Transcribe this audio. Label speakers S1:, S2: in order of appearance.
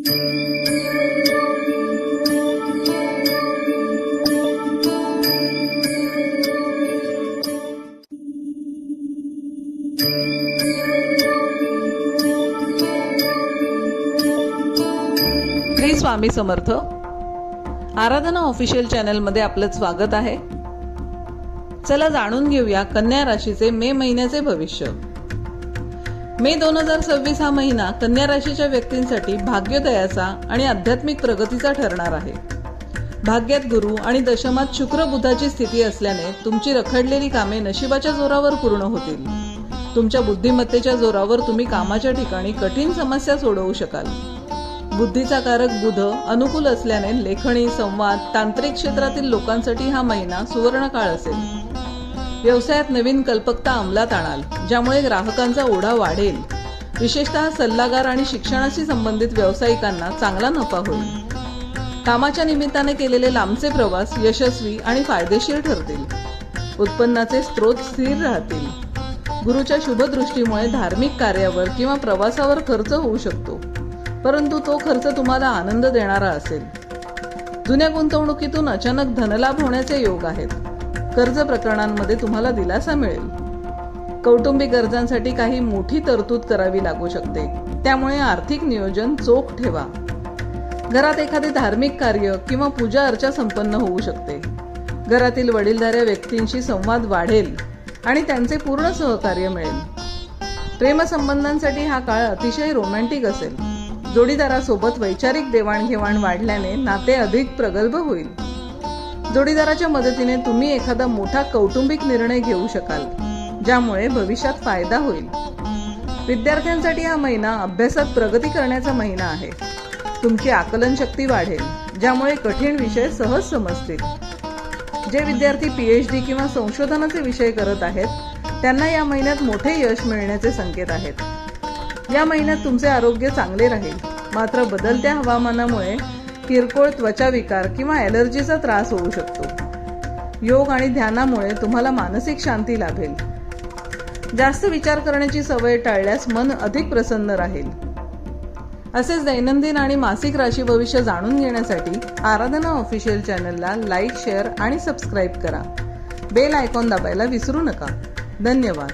S1: श्री स्वामी समर्थ. आराधना official चॅनलमध्ये आपलं स्वागत आहे. चला जाणून घेऊया कन्या राशीचे मे महिन्याचे भविष्य. मे 2026 हा महिना कन्या राशीच्या व्यक्तींसाठी भाग्योदयाचा आणि आध्यात्मिक प्रगतीचा ठरणार आहे. भाग्यात गुरु आणि दशमात शुक्र बुधाची स्थिती असल्याने तुमची रखडलेली कामे नशिबाच्या जोरावर पूर्ण होतील. तुमच्या बुद्धिमत्तेच्या जोरावर तुम्ही कामाच्या ठिकाणी कठीण समस्या सोडवू शकाल. बुद्धीचा कारक बुध अनुकूल असल्याने लेखणी, संवाद, तांत्रिक क्षेत्रातील लोकांसाठी हा महिना सुवर्ण काळ असेल. व्यवसायात नवीन कल्पकता अंमलात आणाल, ज्यामुळे ग्राहकांचा ओढा वाढेल. विशेषतः सल्लागार आणि शिक्षणाशी संबंधित व्यावसायिकांना चांगला नफा होईल. कामाच्या निमित्ताने केलेले लांबचे प्रवास यशस्वी आणि फायदेशीर ठरतील. उत्पन्नाचे स्रोत स्थिर राहतील. गुरुच्या शुभदृष्टीमुळे धार्मिक कार्यावर किंवा प्रवासावर खर्च होऊ शकतो, परंतु तो खर्च तुम्हाला आनंद देणारा असेल. जुन्या गुंतवणुकीतून अचानक धनलाभ होण्याचे योग आहेत. कर्ज प्रकरणांमध्ये तुम्हाला दिलासा मिळेल. कौटुंबिक गरजांसाठी काही मोठी तरतूद करावी लागू शकते, त्यामुळे आर्थिक नियोजन चोख ठेवा. घरात एखादे धार्मिक कार्य किंवा पूजा अर्चा संपन्न होऊ शकते. घरातील वडीलधाऱ्या व्यक्तींशी संवाद वाढेल आणि त्यांचे पूर्ण सहकार्य मिळेल. प्रेमसंबंधांसाठी हा काळ अतिशय रोमॅन्टिक असेल. जोडीदारासोबत वैचारिक देवाणघेवाण वाढल्याने नाते अधिक प्रगल्भ होईल. जोडीदाराच्या मदतीने तुम्ही एखादा मोठा कौटुंबिक निर्णय घेऊ शकाल, ज्यामुळे भविष्यात फायदा होईल. विद्यार्थ्यांसाठी हा महिना अभ्यासात प्रगती करण्याचा महिना आहे. तुमची आकलन शक्ती वाढेल, ज्यामुळे कठीण विषय सहज समजतील. जे विद्यार्थी PhD किंवा संशोधनाचे विषय करत आहेत, त्यांना या महिन्यात मोठे यश मिळण्याचे संकेत आहेत. या महिन्यात तुमचे आरोग्य चांगले राहील, मात्र बदलत्या हवामानामुळे किरकोळ त्वचा विकार किंवा ॲलर्जीचा त्रास होऊ शकतो. योग आणि ध्यानामुळे तुम्हाला मानसिक शांती लाभेल. जास्त विचार करण्याची सवय टाळल्यास मन अधिक प्रसन्न राहील. असेच दैनंदिन आणि मासिक राशी भविष्य जाणून घेण्यासाठी आराधना ऑफिशियल चॅनलला लाईक, शेअर आणि सबस्क्राईब करा. बेल आयकॉन दाबायला विसरू नका. धन्यवाद.